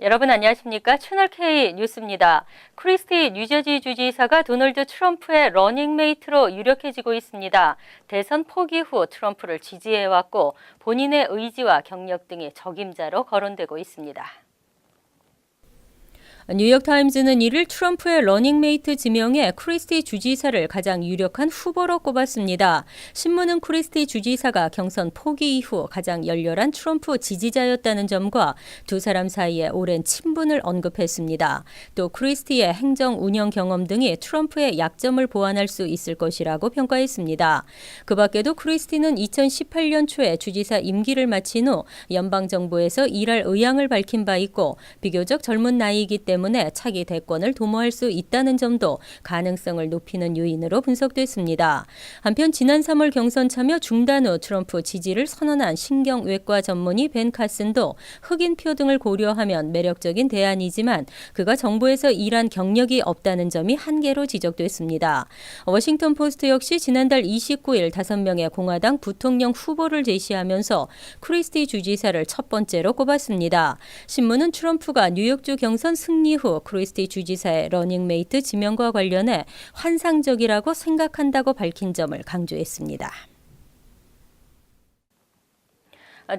여러분 안녕하십니까? 채널K 뉴스입니다. 크리스티 뉴저지 주지사가 도널드 트럼프의 러닝메이트로 유력해지고 있습니다. 대선 포기 후 트럼프를 지지해왔고 본인의 의지와 경력 등이 적임자로 거론되고 있습니다. 뉴욕타임즈는 이를 트럼프의 러닝메이트 지명에 크리스티 주지사를 가장 유력한 후보로 꼽았습니다. 신문은 크리스티 주지사가 경선 포기 이후 가장 열렬한 트럼프 지지자였다는 점과 두 사람 사이의 오랜 친분을 언급했습니다. 또 크리스티의 행정 운영 경험 등이 트럼프의 약점을 보완할 수 있을 것이라고 평가했습니다. 그 밖에도 크리스티는 2018년 초에 주지사 임기를 마친 후 연방정부에서 일할 의향을 밝힌 바 있고 비교적 젊은 나이이기 때문에 차기 대권을 도모할 수 있다는 점도 가능성을 높이는 요인으로 분석됐습니다. 한편 지난 3월 경선 참여 중단 후 트럼프 지지를 선언한 신경외과 전문의 벤 카슨도 흑인표 등을 고려하면 매력적인 대안이지만 그가 정부에서 일한 경력이 없다는 점이 한계로 지적됐습니다. 워싱턴 포스트 역시 지난달 29일 5명의 공화당 부통령 후보를 제시하면서 크리스티 주지사를 첫 번째로 꼽았습니다. 신문은 트럼프가 뉴욕주 경선 승리 후 크리스티 주지사의 러닝메이트 지명과 관련해 환상적이라고 생각한다고 밝힌 점을 강조했습니다.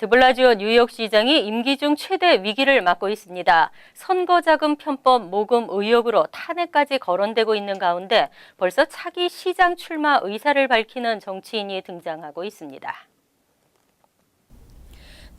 드블라지오 뉴욕시장이 임기 중 최대 위기를 맞고 있습니다. 선거자금 편법 모금 의혹으로 탄핵까지 거론되고 있는 가운데 벌써 차기 시장 출마 의사를 밝히는 정치인이 등장하고 있습니다.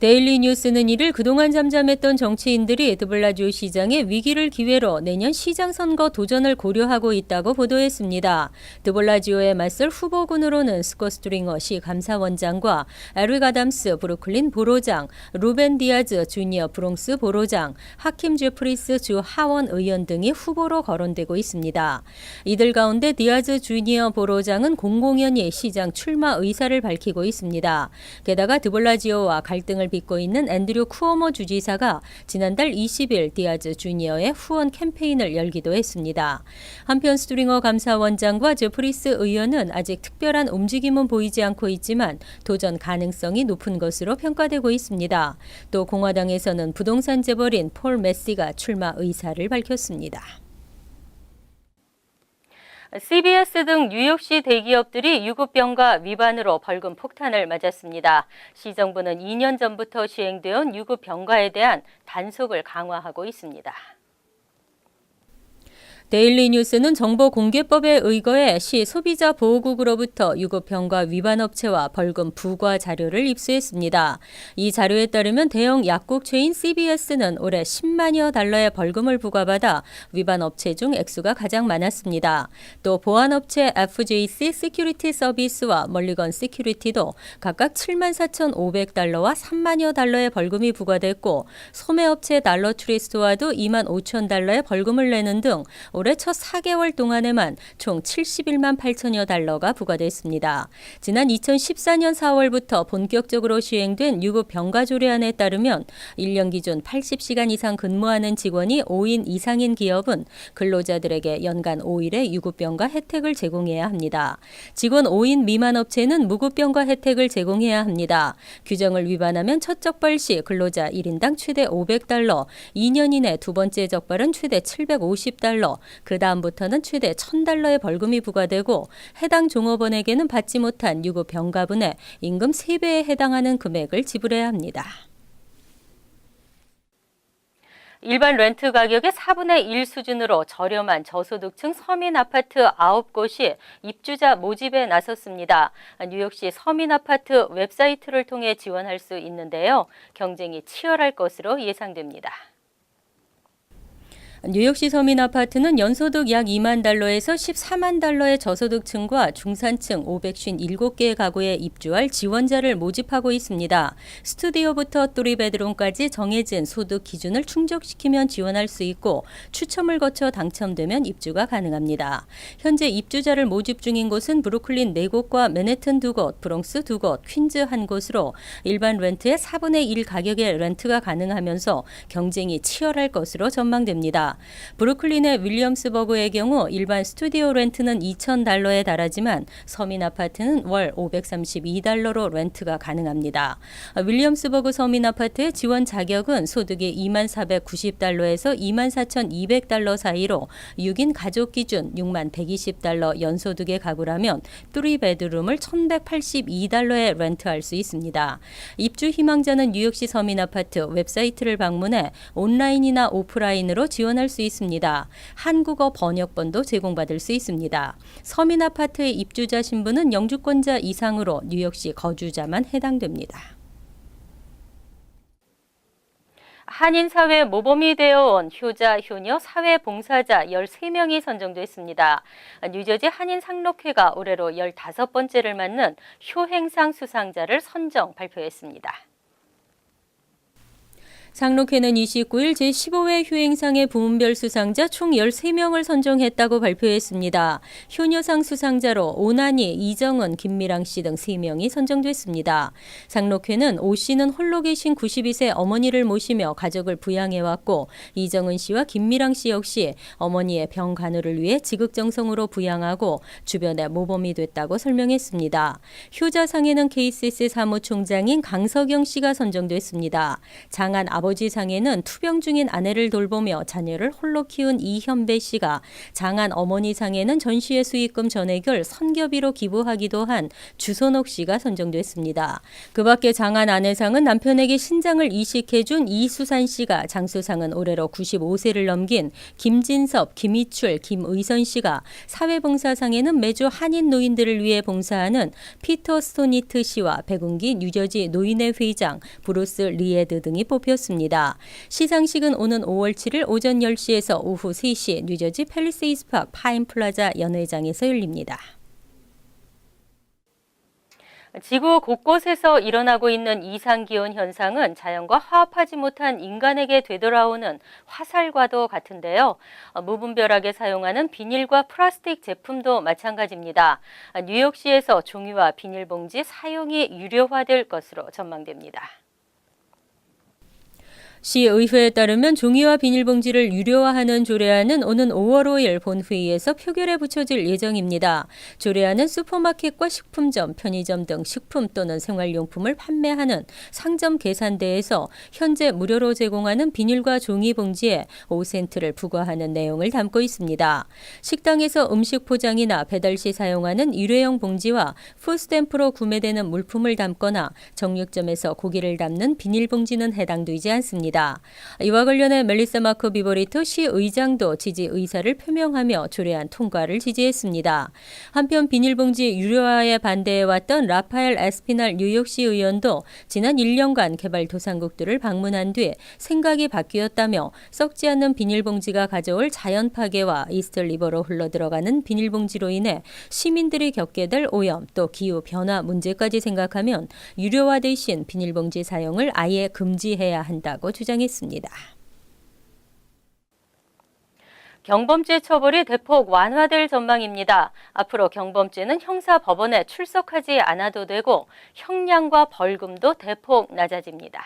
데일리 뉴스는 이를 그동안 잠잠했던 정치인들이 드블라지오 시장의 위기를 기회로 내년 시장 선거 도전을 고려하고 있다고 보도했습니다. 드블라지오에 맞설 후보군으로는 스콧 스트링어 시 감사원장과 에릭 아담스 브루클린 보로장, 루벤 디아즈 주니어 브롱스 보로장, 하킴 제프리스 주 하원 의원 등이 후보로 거론되고 있습니다. 이들 가운데 디아즈 주니어 보로장은 공공연히 시장 출마 의사를 밝히고 있습니다. 게다가 드블라지오와 갈등을 빚고 있는 앤드류 쿠오모 주지사가 지난달 20일 디아즈 주니어의 후원 캠페인을 열기도 했습니다. 한편 스트링어 감사원장과 제프리스 의원은 아직 특별한 움직임은 보이지 않고 있지만 도전 가능성이 높은 것으로 평가되고 있습니다. 또 공화당에서는 부동산 재벌인 폴 메시가 출마 의사를 밝혔습니다. CBS 등 뉴욕시 대기업들이 유급병가 위반으로 벌금 폭탄을 맞았습니다. 시정부는 2년 전부터 시행되어 유급병가에 대한 단속을 강화하고 있습니다. 데일리 뉴스는 정보공개법에 의거해 시 소비자보호국으로부터 유급병가 위반 업체와 벌금 부과 자료를 입수했습니다. 이 자료에 따르면 대형 약국체인 CBS는 올해 10만여 달러의 벌금을 부과받아 위반 업체 중 액수가 가장 많았습니다. 또 보안업체 FJC 시큐리티 서비스와 멀리건 시큐리티도 각각 74,500달러와 3만여 달러의 벌금이 부과됐고 소매업체 달러트리 스토어도 2만 5천 달러의 벌금을 내는 등 올해 첫 4개월 동안에만 총 71만 8천여 달러가 부과됐습니다. 지난 2014년 4월부터 본격적으로 시행된 유급병가 조례안에 따르면 1년 기준 80시간 이상 근무하는 직원이 5인 이상인 기업은 근로자들에게 연간 5일의 유급병가 혜택을 제공해야 합니다. 직원 5인 미만 업체는 무급병가 혜택을 제공해야 합니다. 규정을 위반하면 첫 적발 시 근로자 1인당 최대 500달러, 2년 이내 두 번째 적발은 최대 750달러, 그 다음부터는 최대 1,000달러의 벌금이 부과되고 해당 종업원에게는 받지 못한 유급병가분의 임금 3배에 해당하는 금액을 지불해야 합니다. 일반 렌트 가격의 4분의 1 수준으로 저렴한 저소득층 서민 아파트 9곳이 입주자 모집에 나섰습니다. 뉴욕시 서민 아파트 웹사이트를 통해 지원할 수 있는데요. 경쟁이 치열할 것으로 예상됩니다. 뉴욕시 서민 아파트는 연소득 약 2만 달러에서 14만 달러의 저소득층과 중산층 557개의 가구에 입주할 지원자를 모집하고 있습니다. 스튜디오부터 3베드룸까지 정해진 소득 기준을 충족시키면 지원할 수 있고 추첨을 거쳐 당첨되면 입주가 가능합니다. 현재 입주자를 모집 중인 곳은 브루클린 4곳과 맨해튼 2곳, 브롱스 2곳, 퀸즈 1곳으로 일반 렌트의 4분의 1 가격의 렌트가 가능하면서 경쟁이 치열할 것으로 전망됩니다. 브루클린의 윌리엄스버그의 경우 일반 스튜디오 렌트는 $2,000에 달하지만 서민 아파트는 월 $532로 렌트가 가능합니다. 윌리엄스버그 서민 아파트의 지원 자격은 소득이 $2490에서 $24,200 사이로 6인 가족 기준 $6120 연소득의 가구라면 3베드룸을 $1182에 렌트할 수 있습니다. 입주 희망자는 뉴욕시 서민 아파트 웹사이트를 방문해 온라인이나 오프라인으로 지원할 수 있습니다. 한국어 번역본도 제공받을 수 있습니다. 서민 아파트의 입주자 신분은 영주권자 이상으로 뉴욕시 거주자만 해당됩니다. 한인사회 모범이 되어온 효자, 효녀, 사회봉사자 13명이 선정됐습니다. 뉴저지 한인상록회가 올해로 15번째를 맞는 효행상 수상자를 선정 발표했습니다. 상록회는 29일 제15회 효행상의 부문별 수상자 총 13명을 선정했다고 발표했습니다. 효녀상 수상자로 오난희, 이정은, 김미랑 씨 등 3명이 선정됐습니다. 상록회는 오 씨는 홀로 계신 92세 어머니를 모시며 가족을 부양해왔고 이정은 씨와 김미랑 씨 역시 어머니의 병 간호를 위해 지극정성으로 부양하고 주변에 모범이 됐다고 설명했습니다. 효자상에는 KCC 사무총장인 강석영 씨가 선정됐습니다. 장안 아버지 상에는 투병 중인 아내를 돌보며 자녀를 홀로 키운 이현배 씨가, 장안 어머니 상에는 전시회 수익금 전액을 선교비로 기부하기도 한 주선옥 씨가 선정됐습니다. 그 밖에 장안 아내상은 남편에게 신장을 이식해준 이수산 씨가, 장수상은 올해로 95세를 넘긴 김진섭, 김희출, 김의선 씨가, 사회봉사상에는 매주 한인 노인들을 위해 봉사하는 피터 스토니트 씨와 백운기 뉴저지 노인회 회장 브루스 리에드 등이 뽑혔습니다. 시상식은 오는 5월 7일 오전 10시에서 오후 3시 뉴저지 팰리세이스파크 파인플라자 연회장에서 열립니다. 지구 곳곳에서 일어나고 있는 이상기온 현상은 자연과 화합하지 못한 인간에게 되돌아오는 화살과도 같은데요. 무분별하게 사용하는 비닐과 플라스틱 제품도 마찬가지입니다. 뉴욕시에서 종이와 비닐봉지 사용이 유료화될 것으로 전망됩니다. 시의회에 따르면 종이와 비닐봉지를 유료화하는 조례안은 오는 5월 5일 본회의에서 표결에 붙여질 예정입니다. 조례안은 슈퍼마켓과 식품점, 편의점 등 식품 또는 생활용품을 판매하는 상점 계산대에서 현재 무료로 제공하는 비닐과 종이 봉지에 5센트를 부과하는 내용을 담고 있습니다. 식당에서 음식 포장이나 배달 시 사용하는 일회용 봉지와 푸드스탬프로 구매되는 물품을 담거나 정육점에서 고기를 담는 비닐봉지는 해당되지 않습니다. 이와 관련해 멜리사 마크 비버리터 시의장도 지지 의사를 표명하며 조례안 통과를 지지했습니다. 한편 비닐봉지 유료화에 반대해왔던 라파엘 에스피날 뉴욕시 의원도 지난 1년간 개발도상국들을 방문한 뒤 생각이 바뀌었다며 썩지 않는 비닐봉지가 가져올 자연 파괴와 이스트리버로 흘러들어가는 비닐봉지로 인해 시민들이 겪게 될 오염 또 기후 변화 문제까지 생각하면 유료화 대신 비닐봉지 사용을 아예 금지해야 한다고 주장했습니다. 경범죄 처벌이 대폭 완화될 전망입니다. 앞으로 경범죄는 형사법원에 출석하지 않아도 되고 형량과 벌금도 대폭 낮아집니다.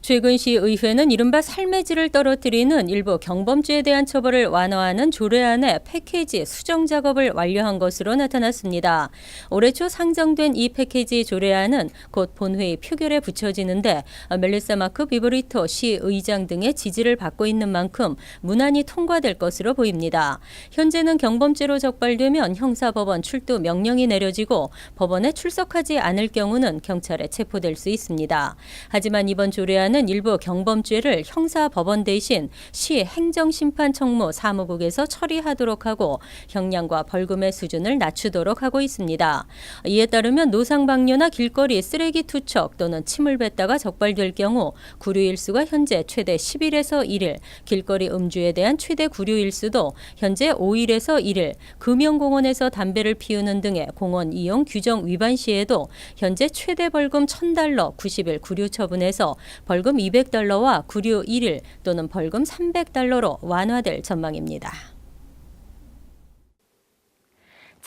최근 시의회는 이른바 삶의 질을 떨어뜨리는 일부 경범죄에 대한 처벌을 완화하는 조례안의 패키지 수정 작업을 완료한 것으로 나타났습니다. 올해 초 상정된 이 패키지 조례안은 곧 본회의 표결에 붙여지는데 멜리사 마크 비브리토 시의장 등의 지지를 받고 있는 만큼 무난히 통과될 것으로 보입니다. 현재는 경범죄로 적발되면 형사법원 출두 명령이 내려지고 법원에 출석하지 않을 경우는 경찰에 체포될 수 있습니다. 하지만 이번 조례안은 일부 경범죄를 형사법원 대신 시 행정심판청무 사무국에서 처리하도록 하고 형량과 벌금의 수준을 낮추도록 하고 있습니다. 이에 따르면 노상방뇨나 길거리 쓰레기 투척 또는 침을 뱉다가 적발될 경우 구류일수가 현재 최대 10일에서 1일, 길거리 음주에 대한 최대 구류일수도 현재 5일에서 1일, 금연공원에서 담배를 피우는 등의 공원 이용 규정 위반 시에도 현재 최대 벌금 $1,000, 90일 구류 처분에서 벌금 $200와 구류 1일 또는 벌금 $300로 완화될 전망입니다.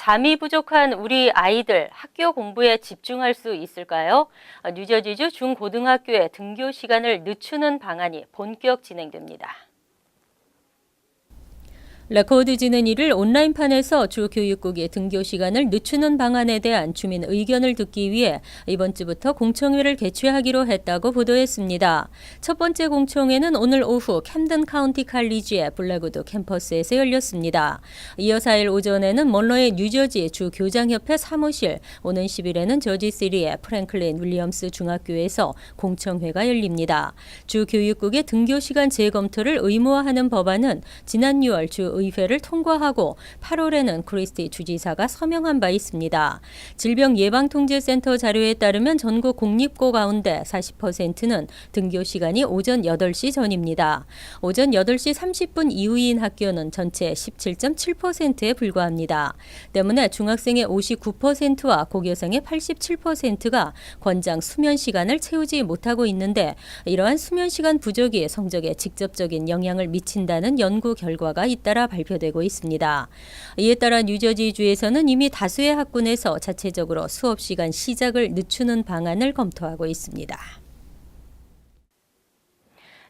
잠이 부족한 우리 아이들 학교 공부에 집중할 수 있을까요? 뉴저지주 중고등학교의 등교 시간을 늦추는 방안이 본격 진행됩니다. 레코드지는 이를 온라인판에서 주 교육국의 등교 시간을 늦추는 방안에 대한 주민 의견을 듣기 위해 이번 주부터 공청회를 개최하기로 했다고 보도했습니다. 첫 번째 공청회는 오늘 오후 캠든 카운티 칼리지의 블랙우드 캠퍼스에서 열렸습니다. 이어 4일 오전에는 먼로의 뉴저지 주 교장협회 사무실, 오는 10일에는 저지시리의 프랭클린 윌리엄스 중학교에서 공청회가 열립니다. 주 교육국의 등교 시간 재검토를 의무화하는 법안은 지난 6월 주 의회를 통과하고 8월에는 크리스티 주지사가 서명한 바 있습니다. 질병예방통제센터 자료에 따르면 전국 공립고 가운데 40%는 등교 시간이 오전 8시 전입니다. 오전 8시 30분 이후인 학교는 전체 17.7%에 불과합니다. 때문에 중학생의 59%와 고교생의 87%가 권장 수면 시간을 채우지 못하고 있는데 이러한 수면 시간 부족이 성적에 직접적인 영향을 미친다는 연구 결과가 잇따라 발표되고 있습니다. 이에 따라 뉴저지주에서는 이미 다수의 학군에서 자체적으로 수업 시간 시작을 늦추는 방안을 검토하고 있습니다.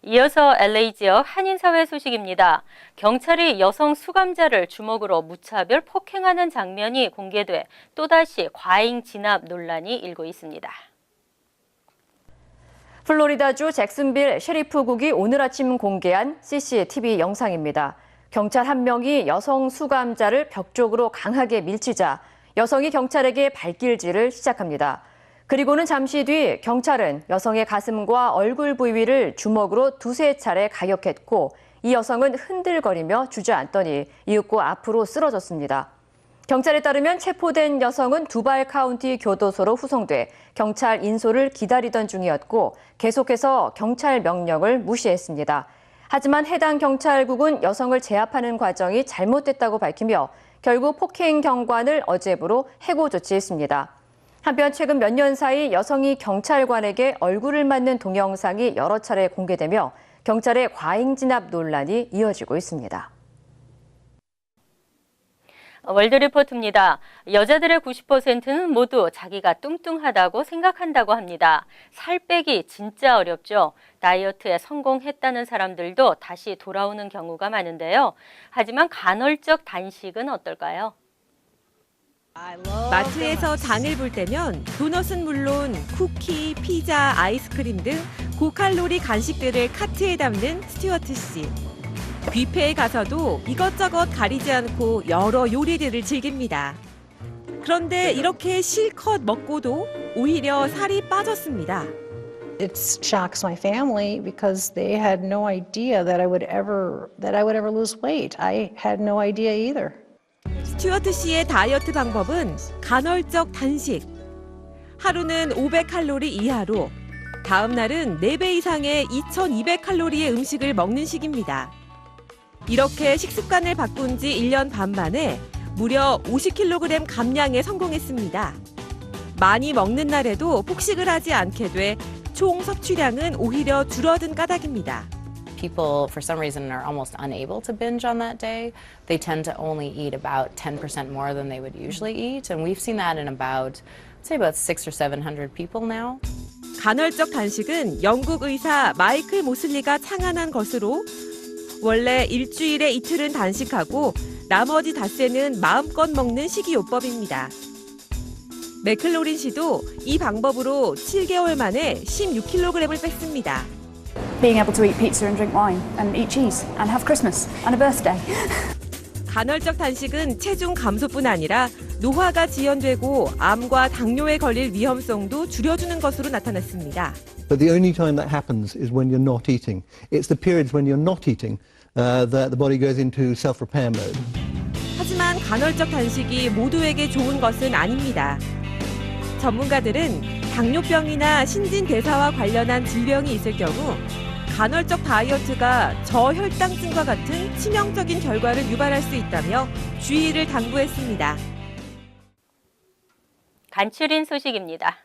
이어서 LA 지역 한인사회 소식입니다. 경찰이 여성 수감자를 주먹으로 무차별 폭행하는 장면이 공개돼 또다시 과잉 진압 논란이 일고 있습니다. 플로리다주 잭슨빌 셰리프국이 오늘 아침 공개한 CCTV 영상입니다. 경찰 한 명이 여성 수감자를 벽 쪽으로 강하게 밀치자 여성이 경찰에게 발길질을 시작합니다. 그리고는 잠시 뒤 경찰은 여성의 가슴과 얼굴 부위를 주먹으로 두세 차례 가격했고 이 여성은 흔들거리며 주저앉더니 이윽고 앞으로 쓰러졌습니다. 경찰에 따르면 체포된 여성은 두발 카운티 교도소로 후송돼 경찰 인솔을 기다리던 중이었고 계속해서 경찰 명령을 무시했습니다. 하지만 해당 경찰국은 여성을 제압하는 과정이 잘못됐다고 밝히며 결국 폭행 경관을 어제부로 해고 조치했습니다. 한편 최근 몇 년 사이 여성이 경찰관에게 얼굴을 맞는 동영상이 여러 차례 공개되며 경찰의 과잉 진압 논란이 이어지고 있습니다. 월드리포트입니다. 여자들의 90%는 모두 자기가 뚱뚱하다고 생각한다고 합니다. 살 빼기 진짜 어렵죠. 다이어트에 성공했다는 사람들도 다시 돌아오는 경우가 많은데요. 하지만 간헐적 단식은 어떨까요? 마트에서 장을 볼 때면 도넛은 물론 쿠키, 피자, 아이스크림 등 고칼로리 간식들을 카트에 담는 스튜어트 씨. 뷔페에 가서도 이것저것 가리지 않고 여러 요리들을 즐깁니다. 그런데 이렇게 실컷 먹고도 오히려 살이 빠졌습니다. It shocks my family because they had no idea that I would ever lose weight. I had no idea either. 스튜어트 씨의 다이어트 방법은 간헐적 단식. 하루는 500칼로리 이하로, 다음 날은 4배 이상의 2200칼로리의 음식을 먹는 식입니다. 이렇게 식습관을 바꾼 지 1년 반 만에 무려 50kg 감량에 성공했습니다. 많이 먹는 날에도 폭식을 하지 않게 돼 총 섭취량은 오히려 줄어든 까닭입니다. People, for some reason, are almost unable to binge on that day. They tend to only eat about 10% more than they would usually eat. And we've seen that in about 600 or 700 people now. 간헐적 단식은 영국 의사 마이클 모슬리가 창안한 것으로 원래 일주일에 이틀은 단식하고 나머지 닷새는 마음껏 먹는 식이요법입니다. 맥클로린 씨도 이 방법으로 7개월 만에 16kg을 뺐습니다. Being able to eat pizza and drink wine and eat cheese and have Christmas and a birthday. 간헐적 단식은 체중 감소뿐 아니라 노화가 지연되고 암과 당뇨에 걸릴 위험성도 줄여주는 것으로 나타났습니다. But the only time that happens is when you're not eating. It's the periods when you're not eating that the body goes into self-repair mode. 하지만 간헐적 단식이 모두에게 좋은 것은 아닙니다. 전문가들은 당뇨병이나 신진대사와 관련한 질병이 있을 경우 간헐적 다이어트가 저혈당증과 같은 치명적인 결과를 유발할 수 있다며 주의를 당부했습니다. 간추린 소식입니다.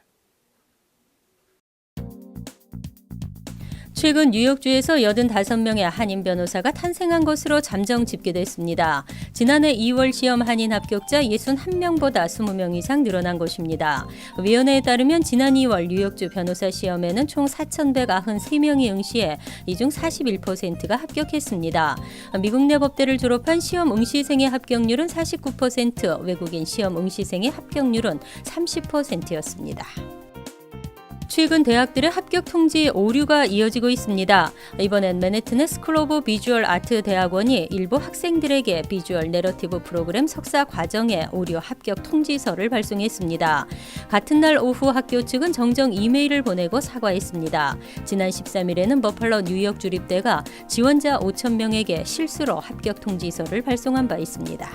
최근 뉴욕주에서 85명의 한인 변호사가 탄생한 것으로 잠정 집계됐습니다. 지난해 2월 시험 한인 합격자 61명보다 20명 이상 늘어난 것입니다. 위원회에 따르면 지난 2월 뉴욕주 변호사 시험에는 총 4,193명이 응시해 이 중 41%가 합격했습니다. 미국 내 법대를 졸업한 시험 응시생의 합격률은 49%, 외국인 시험 응시생의 합격률은 30%였습니다. 최근 대학들의 합격 통지 오류가 이어지고 있습니다. 이번엔 맨해튼의 스쿨 오브 비주얼 아트 대학원이 일부 학생들에게 비주얼 내러티브 프로그램 석사 과정에 오류 합격 통지서를 발송했습니다. 같은 날 오후 학교 측은 정정 이메일을 보내고 사과했습니다. 지난 13일에는 버팔로 뉴욕 주립대가 지원자 5,000명에게 실수로 합격 통지서를 발송한 바 있습니다.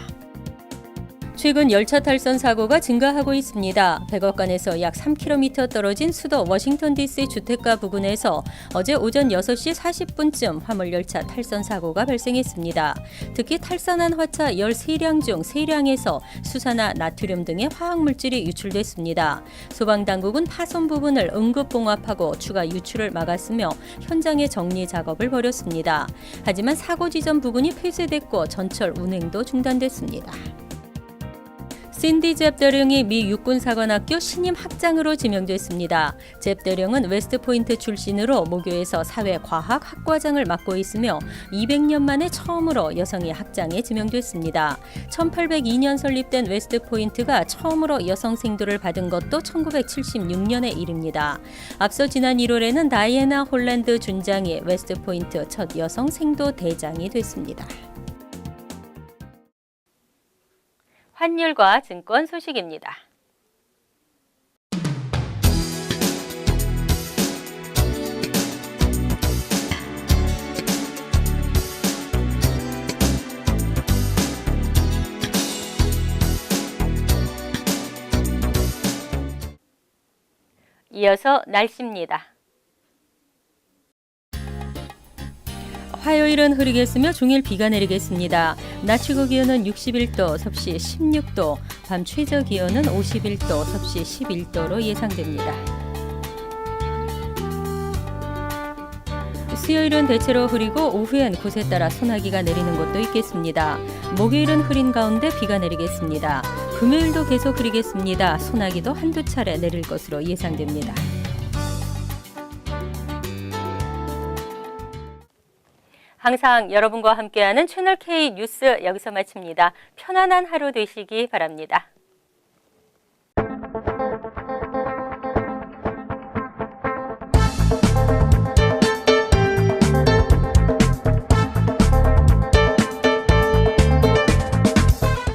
최근 열차 탈선 사고가 증가하고 있습니다. 백악관에서 약 3km 떨어진 수도 워싱턴 DC 주택가 부근에서 어제 오전 6시 40분쯤 화물열차 탈선 사고가 발생했습니다. 특히 탈선한 화차 13량 중 3량에서 수산화 나트륨 등의 화학물질이 유출됐습니다. 소방당국은 파손 부분을 응급봉합하고 추가 유출을 막았으며 현장의 정리 작업을 벌였습니다. 하지만 사고 지점 부근이 폐쇄됐고 전철 운행도 중단됐습니다. 신디 잽 대령이 미 육군사관학교 신임 학장으로 지명됐습니다. 잽 대령은 웨스트포인트 출신으로 모교에서 사회과학 학과장을 맡고 있으며 200년 만에 처음으로 여성이 학장에 지명됐습니다. 1802년 설립된 웨스트포인트가 처음으로 여성 생도를 받은 것도 1976년의 일입니다. 앞서 지난 1월에는 다이애나 홀랜드 준장이 웨스트포인트 첫 여성 생도 대장이 됐습니다. 환율과 증권 소식입니다. 이어서 날씨입니다. 화요일은 흐리겠으며 종일 비가 내리겠습니다. 낮 최고 기온은 61도, 섭씨 16도, 밤 최저 기온은 51도, 섭씨 11도로 예상됩니다. 수요일은 대체로 흐리고 오후엔 곳에 따라 소나기가 내리는 곳도 있겠습니다. 목요일은 흐린 가운데 비가 내리겠습니다. 금요일도 계속 흐리겠습니다. 소나기도 한두 차례 내릴 것으로 예상됩니다. 항상 여러분과 함께하는 채널K 뉴스 여기서 마칩니다. 편안한 하루 되시기 바랍니다.